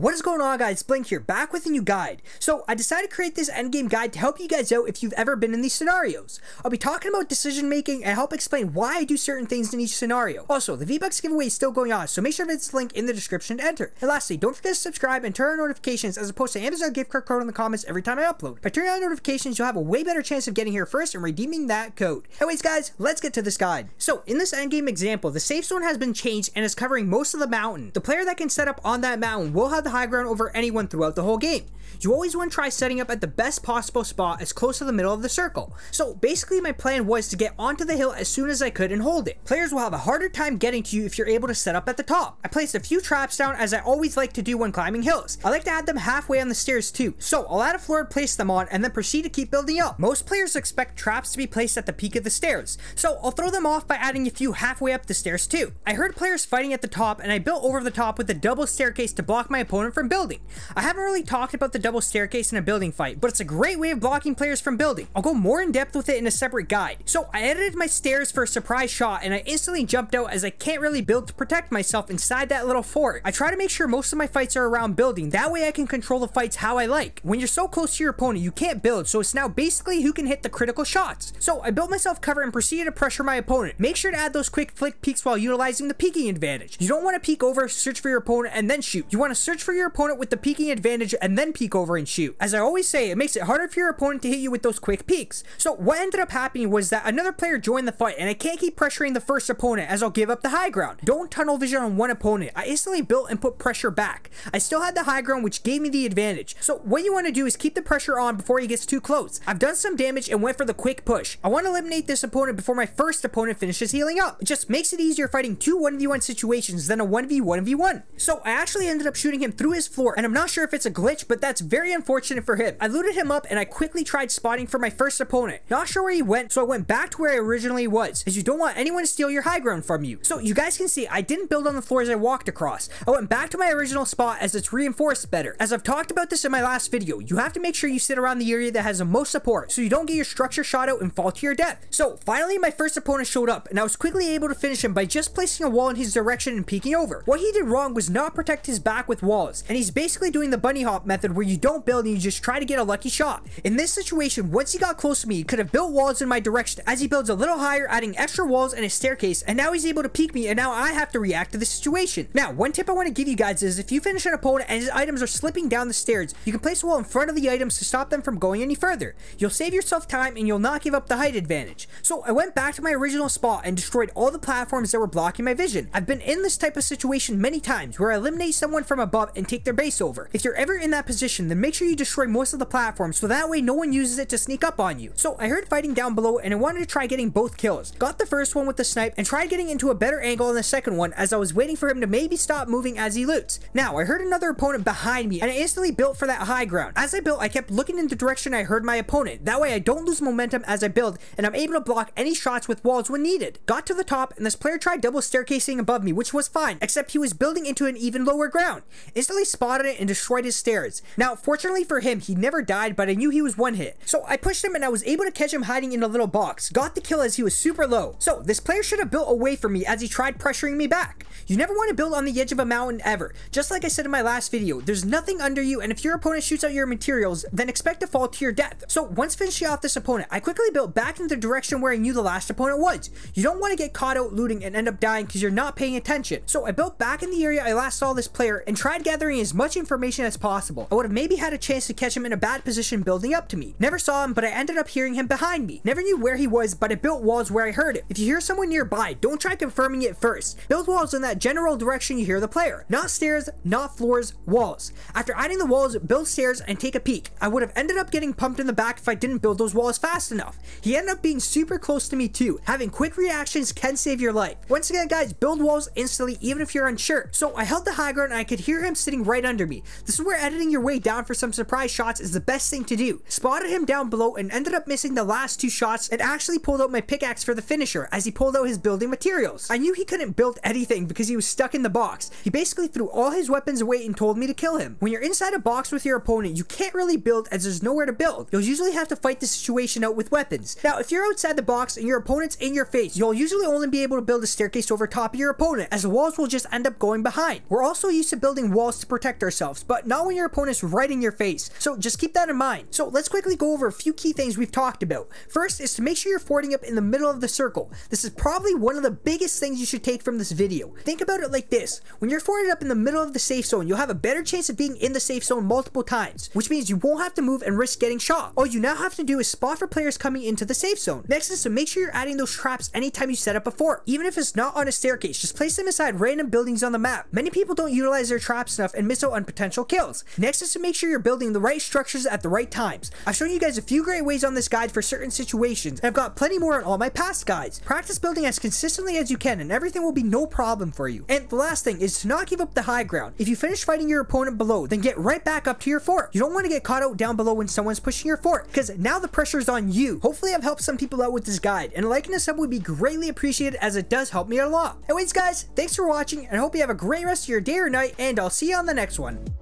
What is going on, guys? Blink here, back with a new guide. So I decided to create this endgame guide to help you guys out if you've ever been in these scenarios. I'll be talking about decision making and help explain why I do certain things in each scenario. Also, the V-Bucks giveaway is still going on, so make sure to hit the link in the description to enter. And lastly, don't forget to subscribe and turn on notifications as opposed to Amazon gift card code in the comments every time I upload. By turning on notifications, you'll have a way better chance of getting here first and redeeming that code. Anyways, guys, let's get to this guide. So in this endgame example, the safe zone has been changed and is covering most of the mountain. The player that can set up on that mountain will have the high ground over anyone throughout the whole game. You always want to try setting up at the best possible spot as close to the middle of the circle. So basically my plan was to get onto the hill as soon as I could and hold it. Players will have a harder time getting to you if you're able to set up at the top. I placed a few traps down as I always like to do when climbing hills. I like to add them halfway on the stairs too. So I'll add a floor to place them on and then proceed to keep building up. Most players expect traps to be placed at the peak of the stairs. So I'll throw them off by adding a few halfway up the stairs too. I heard players fighting at the top and I built over the top with a double staircase to block my opponent from building. I haven't really talked about the double staircase in a building fight, but it's a great way of blocking players from building. I'll go more in depth with it in a separate guide. So I edited my stairs for a surprise shot and I instantly jumped out as I can't really build to protect myself inside that little fort. I try to make sure most of my fights are around building, that way I can control the fights how I like. When you're so close to your opponent, you can't build, so it's now basically who can hit the critical shots. So I built myself cover and proceeded to pressure my opponent. Make sure to add those quick flick peeks while utilizing the peeking advantage. You don't want to peek over, search for your opponent, and then shoot. You want to search for your opponent with the peeking advantage and then peek over and shoot. As I always say, it makes it harder for your opponent to hit you with those quick peeks. So what ended up happening was that another player joined the fight and I can't keep pressuring the first opponent as I'll give up the high ground. Don't tunnel vision on one opponent. I instantly built and put pressure back. I still had the high ground, which gave me the advantage. So what you want to do is keep the pressure on before he gets too close. I've done some damage and went for the quick push. I want to eliminate this opponent before my first opponent finishes healing up. It just makes it easier fighting two 1v1 situations than a 1v1v1. So I actually ended up shooting him through his floor, and I'm not sure if it's a glitch, but that's very unfortunate for him. I looted him up and I quickly tried spotting for my first opponent. Not sure where he went, so I went back to where I originally was, as you don't want anyone to steal your high ground from you. So you guys can see I didn't build on the floor as I walked across. I went back to my original spot as it's reinforced better. As I've talked about this in my last video, you have to make sure you sit around the area that has the most support so you don't get your structure shot out and fall to your death. So finally my first opponent showed up and I was quickly able to finish him by just placing a wall in his direction and peeking over. What he did wrong was not protect his back with walls, and he's basically doing the bunny hop method where you don't build and you just try to get a lucky shot. In this situation, once he got close to me, he could have built walls in my direction as he builds a little higher, adding extra walls and a staircase, and now he's able to peek me and now I have to react to the situation. Now, one tip I want to give you guys is if you finish an opponent and his items are slipping down the stairs, you can place a wall in front of the items to stop them from going any further. You'll save yourself time and you'll not give up the height advantage. So I went back to my original spot and destroyed all the platforms that were blocking my vision. I've been in this type of situation many times where I eliminate someone from above and take their base over. If you're ever in that position, then make sure you destroy most of the platforms so that way no one uses it to sneak up on you. So I heard fighting down below and I wanted to try getting both kills. Got the first one with the snipe and tried getting into a better angle on the second one as I was waiting for him to maybe stop moving as he loots. Now I heard another opponent behind me and I instantly built for that high ground. As I built, I kept looking in the direction I heard my opponent. That way I don't lose momentum as I build and I'm able to block any shots with walls when needed. Got to the top and this player tried double staircasing above me, which was fine, except he was building into an even lower ground. Instantly spotted it and destroyed his stairs. Now fortunately for him, he never died, but I knew he was one hit. So I pushed him and I was able to catch him hiding in a little box. Got the kill as he was super low. So this player should have built away from me as he tried pressuring me back. You never want to build on the edge of a mountain ever. Just like I said in my last video, there's nothing under you, and if your opponent shoots out your materials, then expect to fall to your death. So once finishing off this opponent, I quickly built back in the direction where I knew the last opponent was. You don't want to get caught out looting and end up dying because you're not paying attention. So I built back in the area I last saw this player and tried gathering as much information as possible. I would have maybe had a chance to catch him in a bad position building up to me. Never saw him, but I ended up hearing him behind me. Never knew where he was, but I built walls where I heard it. If you hear someone nearby, don't try confirming it first. Build walls in that general direction you hear the player. Not stairs, not floors, walls. After adding the walls, build stairs and take a peek. I would have ended up getting pumped in the back if I didn't build those walls fast enough. He ended up being super close to me too. Having quick reactions can save your life. Once again, guys, build walls instantly even if you're unsure. So I held the high ground and I could hear him sitting right under me. This is where editing your way down for some surprise shots is the best thing to do. Spotted him down below and ended up missing the last two shots and actually pulled out my pickaxe for the finisher as he pulled out his building materials. I knew he couldn't build anything because he was stuck in the box. He basically threw all his weapons away and told me to kill him. When you're inside a box with your opponent, you can't really build as there's nowhere to build. You'll usually have to fight the situation out with weapons. Now, if you're outside the box and your opponent's in your face, you'll usually only be able to build a staircase over top of your opponent as the walls will just end up going behind. We're also used to building walls walls to protect ourselves, but not when your opponent's right in your face. So just keep that in mind. So let's quickly go over a few key things we've talked about. First is to make sure you're forting up in the middle of the circle. This is probably one of the biggest things you should take from this video. Think about it like this. When you're forted up in the middle of the safe zone, you'll have a better chance of being in the safe zone multiple times, which means you won't have to move and risk getting shot. All you now have to do is spot for players coming into the safe zone. Next is to make sure you're adding those traps anytime you set up a fort. Even if it's not on a staircase, just place them inside random buildings on the map. Many people don't utilize their traps enough and miss out on potential kills. Next is to make sure you're building the right structures at the right times. I've shown you guys a few great ways on this guide for certain situations, and I've got plenty more on all my past guides. Practice building as consistently as you can and everything will be no problem for you. And the last thing is to not give up the high ground. If you finish fighting your opponent below, then get right back up to your fort. You don't want to get caught out down below when someone's pushing your fort, because now the pressure is on you. Hopefully I've helped some people out with this guide, and liking a sub would be greatly appreciated as it does help me a lot. Anyways guys, thanks for watching, and I hope you have a great rest of your day or night, and I'll see you on the next one.